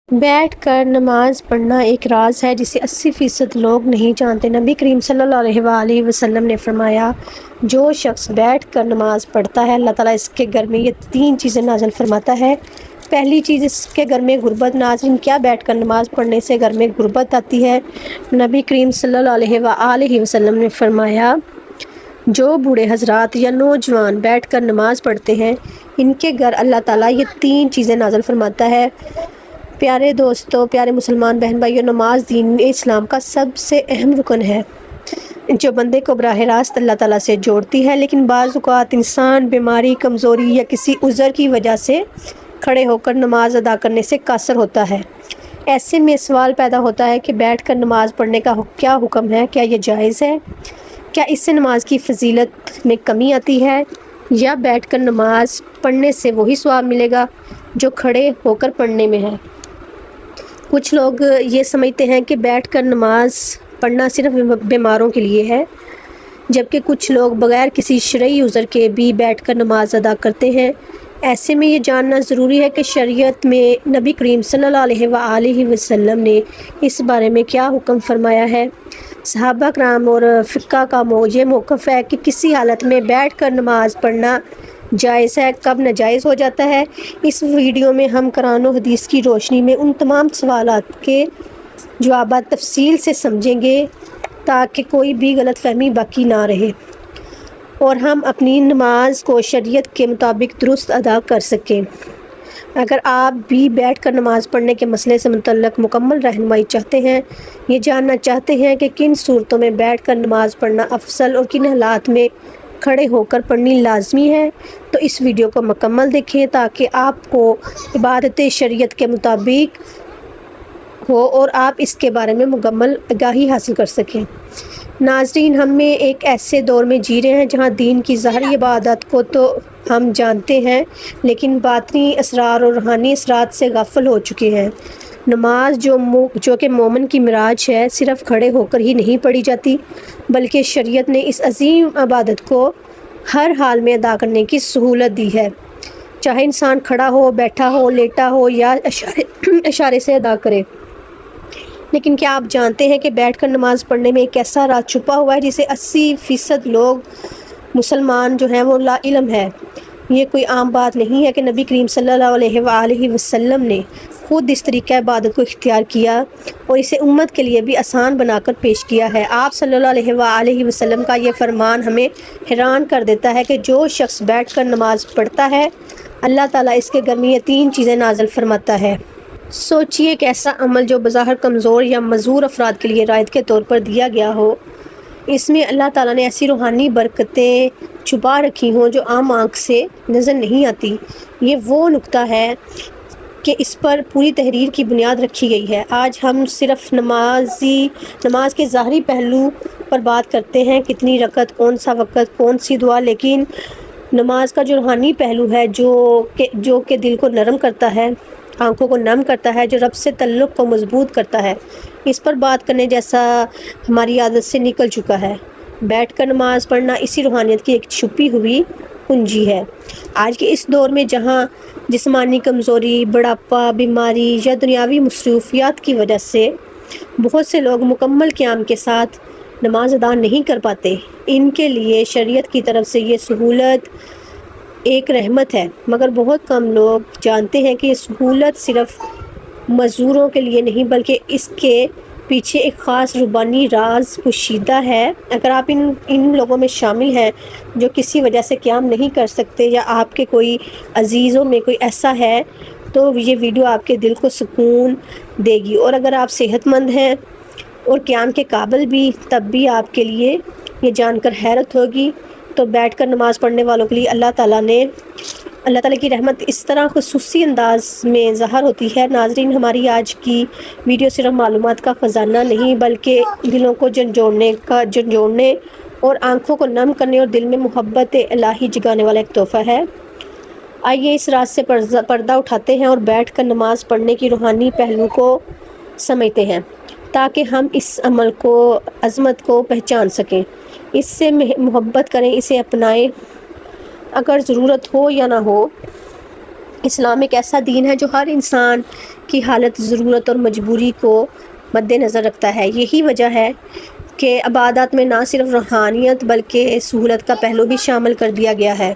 بیٹھ کر نماز پڑھنا ایک راز ہے جسے 80% لوگ نہیں جانتے۔ نبی کریم صلی اللہ علیہ وآلہ وسلم نے فرمایا، جو شخص بیٹھ کر نماز پڑھتا ہے اللہ تعالیٰ اس کے گھر میں یہ 3 چیزیں نازل فرماتا ہے۔ پہلی چیز، اس کے گھر میں غربت۔ ناظرین، کیا بیٹھ کر نماز پڑھنے سے گھر میں غربت آتی ہے؟ نبی کریم صلی اللہ علیہ وآلہ وسلم نے فرمایا، جو بوڑھے حضرات یا نوجوان بیٹھ کر نماز پڑھتے ہیں ان کے گھر اللہ تعالیٰ یہ 3 چیزیں نازل فرماتا ہے۔ پیارے دوستو، پیارے مسلمان بہن بھائیوں، نماز دین اسلام کا سب سے اہم رکن ہے جو بندے کو براہ راست اللہ تعالیٰ سے جوڑتی ہے، لیکن بعض اوقات انسان بیماری، کمزوری یا کسی عذر کی وجہ سے کھڑے ہو کر نماز ادا کرنے سے قاصر ہوتا ہے۔ ایسے میں سوال پیدا ہوتا ہے کہ بیٹھ کر نماز پڑھنے کا کیا حکم ہے؟ کیا یہ جائز ہے؟ کیا اس سے نماز کی فضیلت میں کمی آتی ہے، یا بیٹھ کر نماز پڑھنے سے وہی ثواب ملے گا جو کھڑے ہو کر پڑھنے میں ہے؟ کچھ لوگ یہ سمجھتے ہیں کہ بیٹھ کر نماز پڑھنا صرف بیماروں کے لیے ہے، جبکہ کچھ لوگ بغیر کسی شرعی عذر کے بھی بیٹھ کر نماز ادا کرتے ہیں۔ ایسے میں یہ جاننا ضروری ہے کہ شریعت میں نبی کریم صلی اللہ علیہ وآلہ وسلم نے اس بارے میں کیا حکم فرمایا ہے۔ صحابہ کرام اور فقہ کا یہ موقف ہے کہ کسی حالت میں بیٹھ کر نماز پڑھنا جائز ہے، کب ناجائز ہو جاتا ہے۔ اس ویڈیو میں ہم قرآن و حدیث کی روشنی میں ان تمام سوالات کے جوابات تفصیل سے سمجھیں گے تاکہ کوئی بھی غلط فہمی باقی نہ رہے اور ہم اپنی نماز کو شریعت کے مطابق درست ادا کر سکیں۔ اگر آپ بھی بیٹھ کر نماز پڑھنے کے مسئلے سے متعلق مکمل رہنمائی چاہتے ہیں، یہ جاننا چاہتے ہیں کہ کن صورتوں میں بیٹھ کر نماز پڑھنا افضل اور کن حالات میں کھڑے ہو کر پڑھنی لازمی ہے، تو اس ویڈیو کو مکمل دیکھیں تاکہ آپ کو عبادت شریعت کے مطابق ہو اور آپ اس کے بارے میں مکمل آگاہی حاصل کر سکیں۔ ناظرین، ہم ایک ایسے دور میں جی رہے ہیں جہاں دین کی ظاہری عبادت کو تو ہم جانتے ہیں، لیکن باطنی اسرار اور روحانی اثرات سے غافل ہو چکے ہیں۔ نماز جو کہ مومن کی معراج ہے، صرف کھڑے ہو کر ہی نہیں پڑھی جاتی، بلکہ شریعت نے اس عظیم عبادت کو ہر حال میں ادا کرنے کی سہولت دی ہے، چاہے انسان کھڑا ہو، بیٹھا ہو، لیٹا ہو یا اشارے سے ادا کرے۔ لیکن کیا آپ جانتے ہیں کہ بیٹھ کر نماز پڑھنے میں ایک ایسا راز چھپا ہوا ہے جسے 80% لوگ مسلمان جو ہیں وہ لا علم ہے۔ یہ کوئی عام بات نہیں ہے کہ نبی کریم صلی اللہ علیہ وآلہ وسلم نے خود اس طریقہ عبادت کو اختیار کیا اور اسے امت کے لیے بھی آسان بنا کر پیش کیا ہے۔ آپ صلی اللہ علیہ وآلہ وسلم کا یہ فرمان ہمیں حیران کر دیتا ہے کہ جو شخص بیٹھ کر نماز پڑھتا ہے اللہ تعالیٰ اس کے گھر میں یہ 3 چیزیں نازل فرماتا ہے۔ سوچئے ایک ایسا عمل جو بظاہر کمزور یا معذور افراد کے لیے رعایت کے طور پر دیا گیا ہو، اس میں اللہ تعالیٰ نے ایسی روحانی برکتیں چھپا رکھی ہوں جو عام آنکھ سے نظر نہیں آتی۔ یہ وہ نقطہ ہے کہ اس پر پوری تحریر کی بنیاد رکھی گئی ہے۔ آج ہم صرف نماز کے ظاہری پہلو پر بات کرتے ہیں، کتنی رکعت، کون سا وقت، کون سی دعا، لیکن نماز کا جو روحانی پہلو ہے جو کہ دل کو نرم کرتا ہے، آنکھوں کو نم کرتا ہے، جو رب سے تعلق کو مضبوط کرتا ہے، اس پر بات کرنے جیسا ہماری عادت سے نکل چکا ہے۔ بیٹھ کر نماز پڑھنا اسی روحانیت کی ایک چھپی ہوئی کنجی ہے۔ آج کے اس دور میں جہاں جسمانی کمزوری، بڑھاپا، بیماری یا دنیاوی مصروفیات کی وجہ سے بہت سے لوگ مکمل قیام کے ساتھ نماز ادا نہیں کر پاتے، ان کے لیے شریعت کی طرف سے یہ سہولت ایک رحمت ہے، مگر بہت کم لوگ جانتے ہیں کہ یہ سہولت صرف معذوروں کے لیے نہیں بلکہ اس کے پیچھے ایک خاص ربانی راز پوشیدہ ہے۔ اگر آپ ان لوگوں میں شامل ہیں جو کسی وجہ سے قیام نہیں کر سکتے، یا آپ کے کوئی عزیزوں میں کوئی ایسا ہے، تو یہ ویڈیو آپ کے دل کو سکون دے گی، اور اگر آپ صحت مند ہیں اور قیام کے قابل بھی، تب بھی آپ کے لیے یہ جان کر حیرت ہوگی۔ تو بیٹھ کر نماز پڑھنے والوں کے لیے اللہ تعالیٰ کی رحمت اس طرح خصوصی انداز میں ظاہر ہوتی ہے۔ ناظرین، ہماری آج کی ویڈیو صرف معلومات کا خزانہ نہیں بلکہ دلوں کو جھنجھوڑنے اور آنکھوں کو نم کرنے اور دل میں محبت الہی جگانے والا ایک تحفہ ہے۔ آئیے اس راز سے پردہ اٹھاتے ہیں اور بیٹھ کر نماز پڑھنے کی روحانی پہلو کو سمجھتے ہیں تاکہ ہم اس عمل کو عظمت کو پہچان سکیں، اس سے محبت کریں، اسے اپنائیں، اگر ضرورت ہو یا نہ ہو اسلام ایک ایسا دین ہے جو ہر انسان کی حالت، ضرورت اور مجبوری کو مد نظر رکھتا ہے۔ یہی وجہ ہے کہ عبادات میں نہ صرف روحانیت بلکہ سہولت کا پہلو بھی شامل کر دیا گیا ہے۔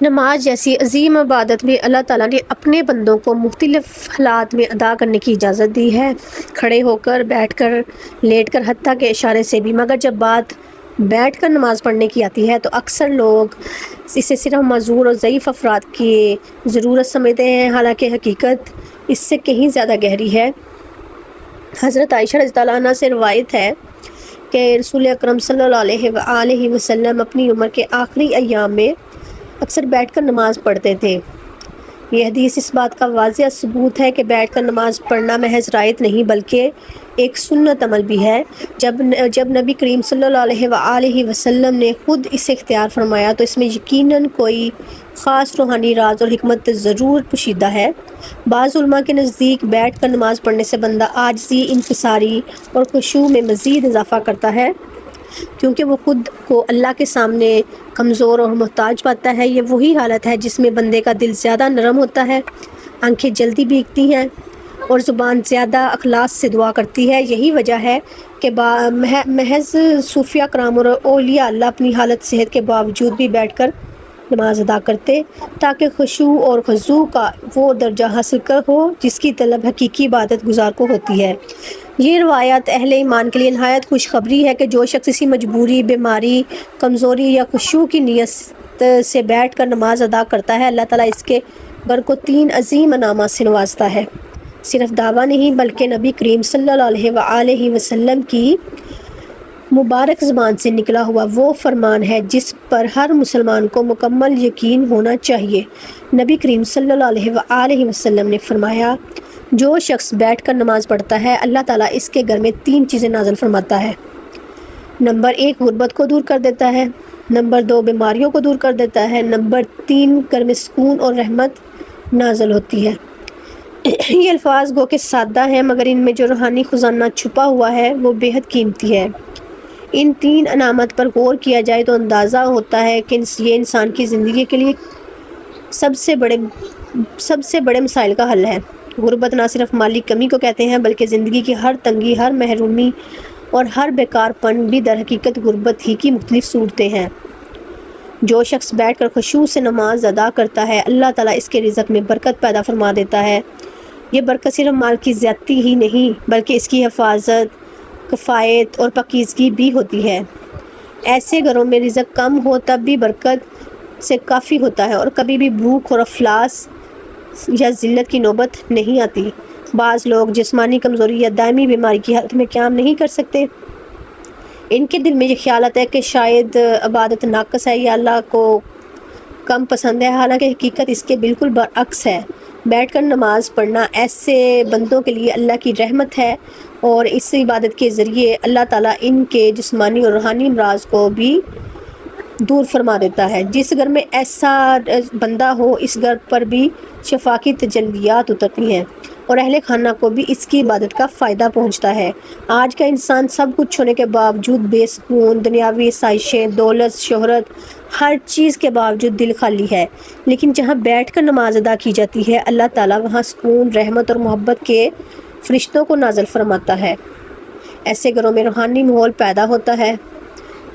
نماز جیسی عظیم عبادت میں اللہ تعالیٰ نے اپنے بندوں کو مختلف حالات میں ادا کرنے کی اجازت دی ہے، کھڑے ہو کر، بیٹھ کر، لیٹ کر، حتیٰ کہ اشارے سے بھی۔ مگر جب بات بیٹھ کر نماز پڑھنے کی آتی ہے تو اکثر لوگ اسے صرف معذور اور ضعیف افراد کی ضرورت سمجھتے ہیں، حالانکہ حقیقت اس سے کہیں زیادہ گہری ہے۔ حضرت عائشہ رضی اللہ عنہا سے روایت ہے کہ رسول اکرم صلی اللہ علیہ وآلہ وسلم اپنی عمر کے آخری ایام میں اکثر بیٹھ کر نماز پڑھتے تھے۔ یہ حدیث اس بات کا واضح ثبوت ہے کہ بیٹھ کر نماز پڑھنا محض رعایت نہیں بلکہ ایک سنت عمل بھی ہے۔ جب نبی کریم صلی اللہ علیہ وآلہ وسلم نے خود اسے اختیار فرمایا تو اس میں یقیناً کوئی خاص روحانی راز اور حکمت ضرور پوشیدہ ہے۔ بعض علماء کے نزدیک بیٹھ کر نماز پڑھنے سے بندہ عاجزی، انکساری اور خشوع میں مزید اضافہ کرتا ہے، کیونکہ وہ خود کو اللہ کے سامنے کمزور اور محتاج پاتا ہے۔ یہ وہی حالت ہے جس میں بندے کا دل زیادہ نرم ہوتا ہے، آنکھیں جلدی بھیگتی ہیں اور زبان زیادہ اخلاص سے دعا کرتی ہے۔ یہی وجہ ہے کہ محض صوفیہ کرام اور اولیاء اللہ اپنی حالت صحت کے باوجود بھی بیٹھ کر نماز ادا کرتے تاکہ خشوع اور خضوع کا وہ درجہ حاصل ہو جس کی طلب حقیقی عبادت گزار کو ہوتی ہے۔ یہ روایت اہل ایمان کے لیے نہایت خوشخبری ہے کہ جو شخص اسی مجبوری، بیماری، کمزوری یا خشوع کی نیت سے بیٹھ کر نماز ادا کرتا ہے، اللہ تعالیٰ اس کے گھر کو 3 عظیم انعامات سے نوازتا ہے۔ صرف دعویٰ نہیں بلکہ نبی کریم صلی اللہ علیہ وآلہ وسلم کی مبارک زبان سے نکلا ہوا وہ فرمان ہے جس پر ہر مسلمان کو مکمل یقین ہونا چاہیے۔ نبی کریم صلی اللہ علیہ وآلہ وسلم نے فرمایا، جو شخص بیٹھ کر نماز پڑھتا ہے اللہ تعالیٰ اس کے گھر میں 3 چیزیں نازل فرماتا ہے۔ نمبر 1 غربت کو دور کر دیتا ہے، نمبر 2 بیماریوں کو دور کر دیتا ہے، نمبر 3 گھر میں سکون اور رحمت نازل ہوتی ہے۔ یہ الفاظ گو کہ سادہ ہیں مگر ان میں جو روحانی خزانہ چھپا ہوا ہے وہ بے حد قیمتی ہے۔ ان 3 انعامات پر غور کیا جائے تو اندازہ ہوتا ہے کہ یہ انسان کی زندگی کے لیے سب سے بڑے مسائل کا حل ہے۔ غربت نہ صرف مالی کمی کو کہتے ہیں بلکہ زندگی کی ہر تنگی، ہر محرومی اور ہر بیکار پن بھی در حقیقت غربت ہی کی مختلف صورتیں ہیں۔ جو شخص بیٹھ کر خشوع سے نماز ادا کرتا ہے اللہ تعالیٰ اس کے رزق میں برکت پیدا فرما دیتا ہے۔ یہ برکت صرف مال کی زیادتی ہی نہیں بلکہ اس کی حفاظت، کفایت اور پاکیزگی بھی ہوتی ہے۔ ایسے گھروں میں رزق کم ہو تب بھی برکت سے کافی ہوتا ہے اور کبھی بھی بھوک اور افلاس یا ذلت کی نوبت نہیں آتی۔ بعض لوگ جسمانی کمزوری یا دائمی بیماری کی حالت میں قیام نہیں کر سکتے۔ ان کے دل میں یہ خیال آتا ہے کہ شاید عبادت ناقص ہے یا اللہ کو کم پسند ہے، حالانکہ حقیقت اس کے بالکل برعکس ہے۔ بیٹھ کر نماز پڑھنا ایسے بندوں کے لیے اللہ کی رحمت ہے اور اس عبادت کے ذریعے اللہ تعالیٰ ان کے جسمانی اور روحانی امراض کو بھی دور فرما دیتا ہے۔ جس گھر میں ایسا بندہ ہو اس گھر پر بھی شفا کی تجلیات اترتی ہیں اور اہل خانہ کو بھی اس کی عبادت کا فائدہ پہنچتا ہے۔ آج کا انسان سب کچھ ہونے کے باوجود بے سکون، دنیاوی آسائشیں، دولت، شہرت، ہر چیز کے باوجود دل خالی ہے، لیکن جہاں بیٹھ کر نماز ادا کی جاتی ہے اللہ تعالیٰ وہاں سکون، رحمت اور محبت کے فرشتوں کو نازل فرماتا ہے۔ ایسے گھروں میں روحانی ماحول پیدا ہوتا ہے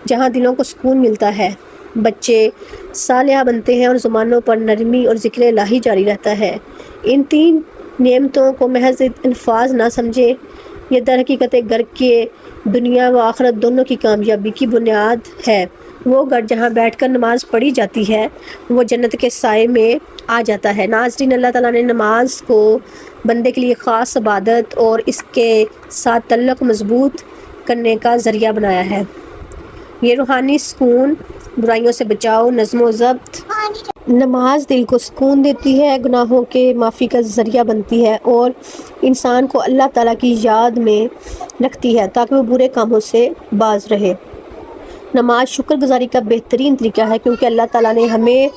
جہاں دلوں کو سکون ملتا ہے، بچے صالحہ بنتے ہیں اور زبانوں پر نرمی اور ذکر الہی جاری رہتا ہے۔ ان 3 نعمتوں کو محض الفاظ نہ سمجھے، یہ در حقیقت گھر کے دنیا و آخرت دونوں کی کامیابی کی بنیاد ہے۔ وہ گھر جہاں بیٹھ کر نماز پڑھی جاتی ہے وہ جنت کے سائے میں آ جاتا ہے۔ ناظرین، اللہ تعالیٰ نے نماز کو بندے کے لیے خاص عبادت اور اس کے ساتھ تعلق مضبوط کرنے کا ذریعہ بنایا ہے۔ یہ روحانی سکون، برائیوں سے بچاؤ، نظم و ضبط، نماز دل کو سکون دیتی ہے، گناہوں کے معافی کا ذریعہ بنتی ہے اور انسان کو اللہ تعالیٰ کی یاد میں رکھتی ہے تاکہ وہ برے کاموں سے باز رہے۔ نماز شکر گزاری کا بہترین طریقہ ہے کیونکہ اللہ تعالیٰ نے ہمیں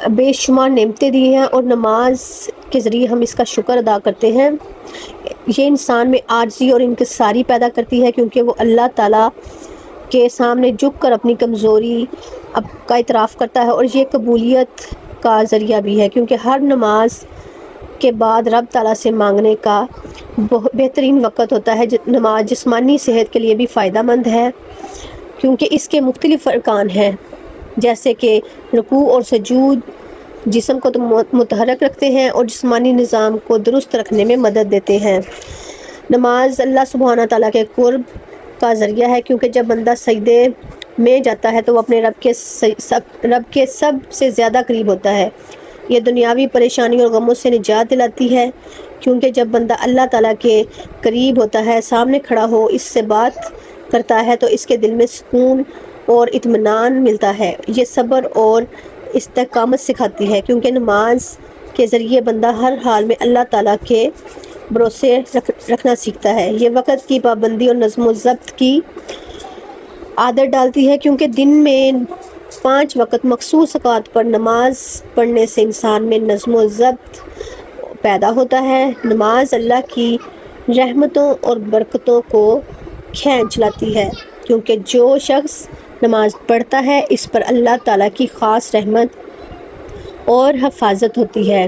بے شمار نعمتیں دی ہیں اور نماز کے ذریعے ہم اس کا شکر ادا کرتے ہیں۔ یہ انسان میں عاجزی اور انکساری پیدا کرتی ہے کیونکہ وہ اللہ تعالیٰ کے سامنے جھک کر اپنی کمزوری کا اعتراف کرتا ہے اور یہ قبولیت کا ذریعہ بھی ہے، کیونکہ ہر نماز کے بعد رب تعالیٰ سے مانگنے کا بہترین وقت ہوتا ہے۔ نماز جسمانی صحت کے لیے بھی فائدہ مند ہے، کیونکہ اس کے مختلف ارکان ہیں، جیسے کہ رکوع اور سجود جسم کو متحرک رکھتے ہیں اور جسمانی نظام کو درست رکھنے میں مدد دیتے ہیں۔ نماز اللہ سبحانہ تعالیٰ کے قرب کا ذریعہ ہے، کیونکہ جب بندہ سجدے میں جاتا ہے تو وہ اپنے رب کے سب سے زیادہ قریب ہوتا ہے۔ یہ دنیاوی پریشانی اور غموں سے نجات دلاتی ہے، کیونکہ جب بندہ اللہ تعالیٰ کے قریب ہوتا ہے، سامنے کھڑا ہو، اس سے بات کرتا ہے تو اس کے دل میں سکون اور اطمینان ملتا ہے۔ یہ صبر اور استقامت سکھاتی ہے، کیونکہ نماز کے ذریعے بندہ ہر حال میں اللہ تعالیٰ کے بھروسے رکھنا سیکھتا ہے۔ یہ وقت کی پابندی اور نظم و ضبط کی عادت ڈالتی ہے، کیونکہ دن میں 5 وقت مخصوص اوقات پر نماز پڑھنے سے انسان میں نظم و ضبط پیدا ہوتا ہے۔ نماز اللہ کی رحمتوں اور برکتوں کو کھینچ لاتی ہے، کیونکہ جو شخص نماز پڑھتا ہے اس پر اللہ تعالیٰ کی خاص رحمت اور حفاظت ہوتی ہے۔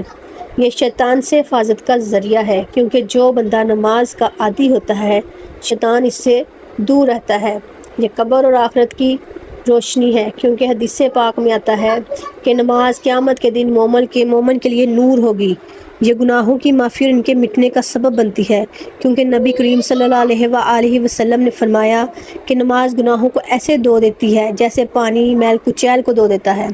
یہ شیطان سے حفاظت کا ذریعہ ہے، کیونکہ جو بندہ نماز کا عادی ہوتا ہے شیطان اس سے دور رہتا ہے۔ یہ قبر اور آخرت کی روشنی ہے، کیونکہ حدیث پاک میں آتا ہے کہ نماز قیامت کے دن مومن کے لیے نور ہوگی۔ یہ گناہوں کی معافی اور ان کے مٹنے کا سبب بنتی ہے، کیونکہ نبی کریم صلی اللہ علیہ وآلہ وسلم نے فرمایا کہ نماز گناہوں کو ایسے دھو دیتی ہے جیسے پانی میل کچیل کو دھو دیتا ہے۔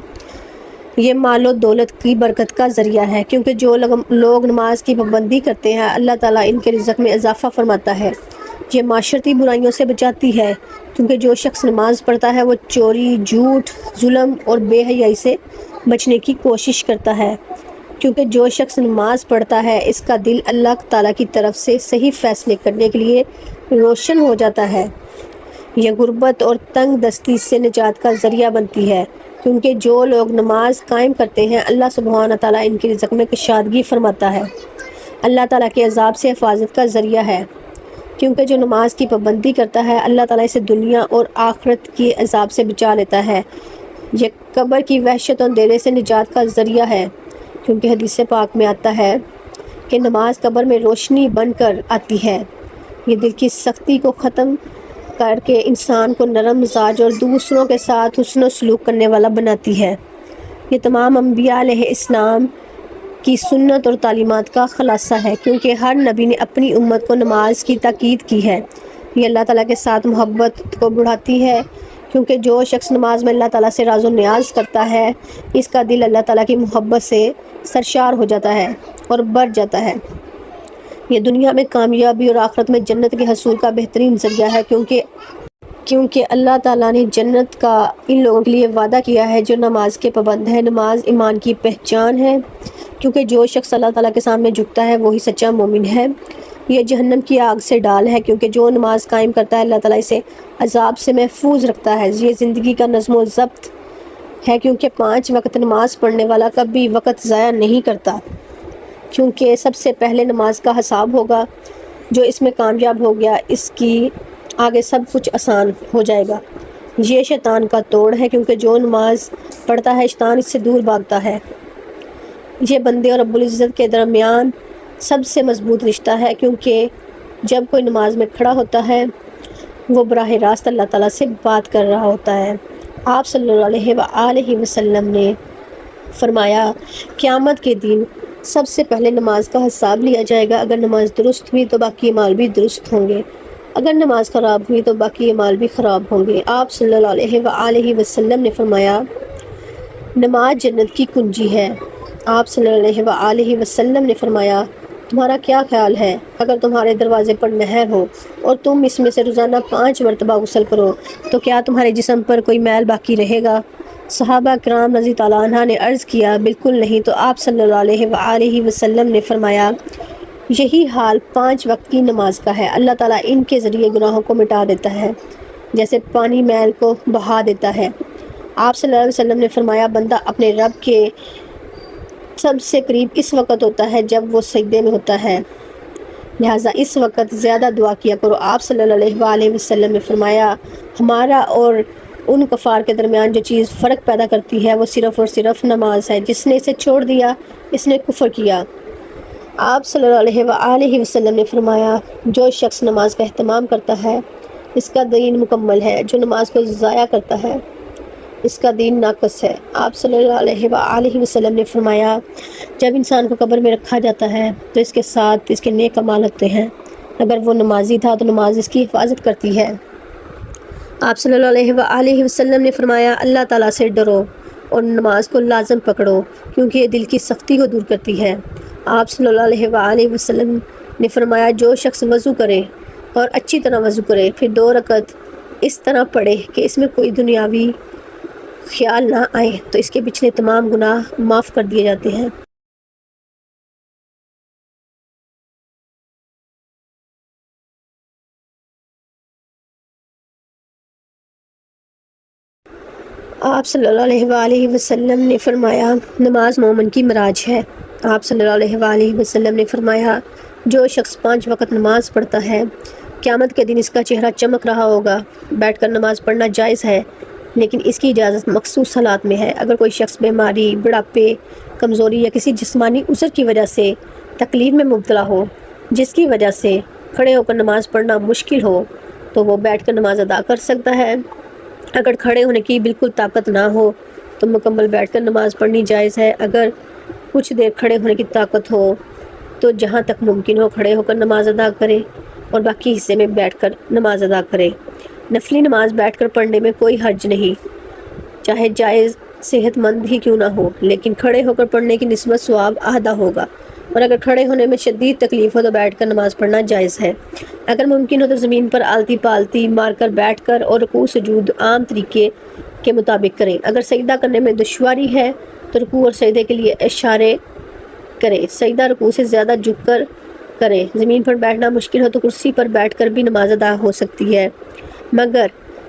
یہ مال و دولت کی برکت کا ذریعہ ہے، کیونکہ جو لوگ نماز کی پابندی کرتے ہیں اللہ تعالیٰ ان کے رزق میں اضافہ فرماتا ہے۔ یہ معاشرتی برائیوں سے بچاتی ہے، کیونکہ جو شخص نماز پڑھتا ہے وہ چوری، جھوٹ، ظلم اور بے حیائی سے بچنے کی کوشش کرتا ہے، کیونکہ جو شخص نماز پڑھتا ہے اس کا دل اللہ تعالیٰ کی طرف سے صحیح فیصلے کرنے کے لیے روشن ہو جاتا ہے۔ یہ غربت اور تنگ دستی سے نجات کا ذریعہ بنتی ہے، کیونکہ جو لوگ نماز قائم کرتے ہیں اللہ سبحانہ تعالیٰ ان کے رزق میں کشادگی فرماتا ہے۔ اللہ تعالیٰ کے عذاب سے حفاظت کا ذریعہ ہے، کیونکہ جو نماز کی پابندی کرتا ہے اللہ تعالیٰ اسے دنیا اور آخرت کے عذاب سے بچا لیتا ہے۔ یہ قبر کی وحشت اور اندھیرے سے نجات کا ذریعہ ہے، کیونکہ حدیث پاک میں آتا ہے کہ نماز قبر میں روشنی بن کر آتی ہے۔ یہ دل کی سختی کو ختم کر کے انسان کو نرم مزاج اور دوسروں کے ساتھ حسن و سلوک کرنے والا بناتی ہے۔ یہ تمام انبیاء علیہ السلام کی سنت اور تعلیمات کا خلاصہ ہے، کیونکہ ہر نبی نے اپنی امت کو نماز کی تاکید کی ہے۔ یہ اللہ تعالیٰ کے ساتھ محبت کو بڑھاتی ہے، کیونکہ جو شخص نماز میں اللہ تعالیٰ سے راز و نیاز کرتا ہے اس کا دل اللہ تعالیٰ کی محبت سے سرشار ہو جاتا ہے اور بڑھ جاتا ہے۔ یہ دنیا میں کامیابی اور آخرت میں جنت کے حصول کا بہترین ذریعہ ہے، کیونکہ اللہ تعالیٰ نے جنت کا ان لوگوں کے لیے وعدہ کیا ہے جو نماز کے پابند ہیں۔ نماز ایمان کی پہچان ہے، کیونکہ جو شخص اللہ تعالیٰ کے سامنے جھکتا ہے وہی سچا مومن ہے۔ یہ جہنم کی آگ سے ڈال ہے، کیونکہ جو نماز قائم کرتا ہے اللہ تعالیٰ اسے عذاب سے محفوظ رکھتا ہے۔ یہ زندگی کا نظم و ضبط ہے، کیونکہ 5 وقت نماز پڑھنے والا کبھی وقت ضائع نہیں کرتا، کیونکہ سب سے پہلے نماز کا حساب ہوگا۔ جو اس میں کامیاب ہو گیا اس کی آگے سب کچھ آسان ہو جائے گا۔ یہ شیطان کا توڑ ہے، کیونکہ جو نماز پڑھتا ہے شیطان اس سے دور بھاگتا ہے۔ یہ بندے اور رب العزت کے درمیان سب سے مضبوط رشتہ ہے، کیونکہ جب کوئی نماز میں کھڑا ہوتا ہے وہ براہ راست اللہ تعالیٰ سے بات کر رہا ہوتا ہے۔ آپ صلی اللہ علیہ وآلہ وسلم نے فرمایا قیامت کے دن سب سے پہلے نماز کا حساب لیا جائے گا۔ اگر نماز درست ہوئی تو باقی اعمال بھی درست ہوں گے، اگر نماز خراب ہوئی تو باقی اعمال بھی خراب ہوں گے۔ آپ صلی اللہ علیہ وآلہ وسلم نے فرمایا نماز جنت کی کنجی ہے۔ آپ صلی اللہ علیہ وآلہ وسلم نے فرمایا تمہارا کیا خیال ہے اگر تمہارے دروازے پر نہر ہو اور تم اس میں سے روزانہ 5 مرتبہ غسل کرو تو کیا تمہارے جسم پر کوئی میل باقی رہے گا؟ صحابہ کرام رضی اللہ عنہ نے عرض کیا بالکل نہیں۔ تو آپ صلی اللہ علیہ وآلہ وسلم نے فرمایا یہی حال 5 وقت کی نماز کا ہے۔ اللہ تعالیٰ ان کے ذریعے گناہوں کو مٹا دیتا ہے جیسے پانی میل کو بہا دیتا ہے۔ آپ صلی اللہ علیہ وسلم نے فرمایا بندہ اپنے رب کے سب سے قریب اس وقت ہوتا ہے جب وہ سجدے میں ہوتا ہے، لہٰذا اس وقت زیادہ دعا کیا کرو۔ آپ صلی اللہ علیہ وآلہ وسلم نے فرمایا ہمارا اور ان کفار کے درمیان جو چیز فرق پیدا کرتی ہے وہ صرف اور صرف نماز ہے۔ جس نے اسے چھوڑ دیا اس نے کفر کیا۔ آپ صلی اللہ علیہ وآلہ وسلم نے فرمایا جو شخص نماز کا اہتمام کرتا ہے اس کا دین مکمل ہے، جو نماز کو ضائع کرتا ہے اس کا دین ناقص ہے۔ آپ صلی اللہ علیہ وآلہ وسلم نے فرمایا جب انسان کو قبر میں رکھا جاتا ہے تو اس کے ساتھ اس کے نیک اعمال ہوتے ہیں، اگر وہ نمازی تھا تو نماز اس کی حفاظت کرتی ہے۔ آپ صلی اللہ علیہ وآلہ وسلم نے فرمایا اللہ تعالیٰ سے ڈرو اور نماز کو لازم پکڑو کیونکہ یہ دل کی سختی کو دور کرتی ہے۔ آپ صلی اللہ علیہ وآلہ وسلم نے فرمایا جو شخص وضو کرے اور اچھی طرح وضو کرے پھر 2 رکعت اس طرح پڑھے کہ اس میں کوئی دنیاوی خیال نہ آئے تو اس کے پچھلے تمام گناہ معاف کر دیے جاتے ہیں۔ آپ صلی اللہ علیہ وآلہ وسلم نے فرمایا نماز مومن کی معراج ہے۔ آپ صلی اللہ علیہ وآلہ وسلم نے فرمایا جو شخص 5 وقت نماز پڑھتا ہے قیامت کے دن اس کا چہرہ چمک رہا ہوگا۔ بیٹھ کر نماز پڑھنا جائز ہے لیکن اس کی اجازت مخصوص حالات میں ہے۔ اگر کوئی شخص بیماری، بڑھاپے، کمزوری یا کسی جسمانی عذر کی وجہ سے تکلیف میں مبتلا ہو جس کی وجہ سے کھڑے ہو کر نماز پڑھنا مشکل ہو تو وہ بیٹھ کر نماز ادا کر سکتا ہے۔ اگر کھڑے ہونے کی بالکل طاقت نہ ہو تو مکمل بیٹھ کر نماز پڑھنی جائز ہے۔ اگر کچھ دیر کھڑے ہونے کی طاقت ہو تو جہاں تک ممکن ہو کھڑے ہو کر نماز ادا کرے اور باقی حصے میں بیٹھ کر نماز ادا کرے۔ نفلی نماز بیٹھ کر پڑھنے میں کوئی حرج نہیں، چاہے جائز صحت مند ہی کیوں نہ ہو، لیکن کھڑے ہو کر پڑھنے کی نسبت ثواب آدھا ہوگا، اور اگر کھڑے ہونے میں شدید تکلیف ہو تو بیٹھ کر نماز پڑھنا جائز ہے۔ اگر ممکن ہو تو زمین پر آلتی پالتی مار کر بیٹھ کر اور رکوع سجود عام طریقے کے مطابق کریں۔ اگر سجدہ کرنے میں دشواری ہے تو رکوع اور سجدے کے لیے اشارے کریں۔ سجدہ رکوع سے زیادہ جھک کر کریں۔ زمین پر بیٹھنا مشکل ہو تو کرسی پر بیٹھ کر بھی نماز ادا ہو سکتی ہے، مگر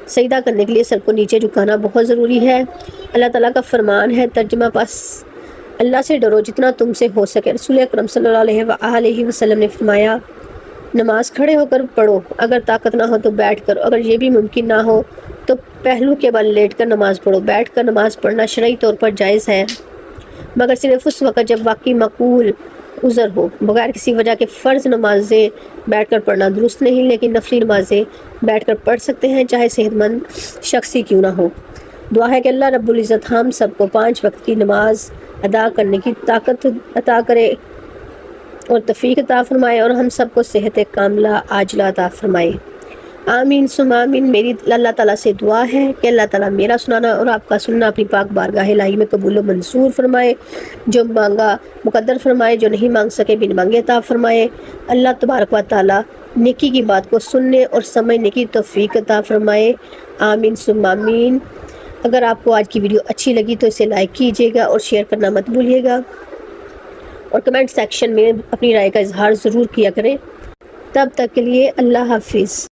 سجدہ کرنے کے لیے سر کو نیچے جھکانا بہت ضروری ہے۔ اللہ تعالیٰ کا فرمان ہے ترجمہ پس اللہ سے ڈرو جتنا تم سے ہو سکے۔ رسول اکرم صلی اللہ علیہ وآلہ وسلم نے فرمایا نماز کھڑے ہو کر پڑھو، اگر طاقت نہ ہو تو بیٹھ کر، اگر یہ بھی ممکن نہ ہو تو پہلو کے بل لیٹ کر نماز پڑھو۔ بیٹھ کر نماز پڑھنا شرعی طور پر جائز ہے مگر صرف اس وقت جب واقعی معقول عذر ہو۔ بغیر کسی وجہ کے فرض نمازیں بیٹھ کر پڑھنا درست نہیں، لیکن نفلی نمازیں بیٹھ کر پڑھ سکتے ہیں چاہے صحت مند شخص ہی کیوں نہ ہو۔ دعا ہے کہ اللہ رب العزت ہم سب کو 5 وقت کی نماز ادا کرنے کی طاقت عطا کرے اور توفیق عطا فرمائے اور ہم سب کو صحت کاملہ عاجلہ عطا فرمائے، آمین ثم آمین۔ میری اللہ تعالیٰ سے دعا ہے کہ اللہ تعالیٰ میرا سنانا اور آپ کا سننا اپنی پاک بارگاہ الہی میں قبول و منظور فرمائے، جو مانگا مقدر فرمائے، جو نہیں مانگ سکے بن مانگے عطا فرمائے۔ اللہ تبارک و تعالیٰ نیکی کی بات کو سننے اور سمجھنے کی توفیق عطا فرمائے، آمین ثم آمین۔ اگر آپ کو آج کی ویڈیو اچھی لگی تو اسے لائک کیجیے گا اور شیئر کرنا مت بھولیے گا، اور کمنٹ سیکشن میں اپنی رائے کا اظہار ضرور کیا کریں۔ تب تک کے لیے اللہ حافظ۔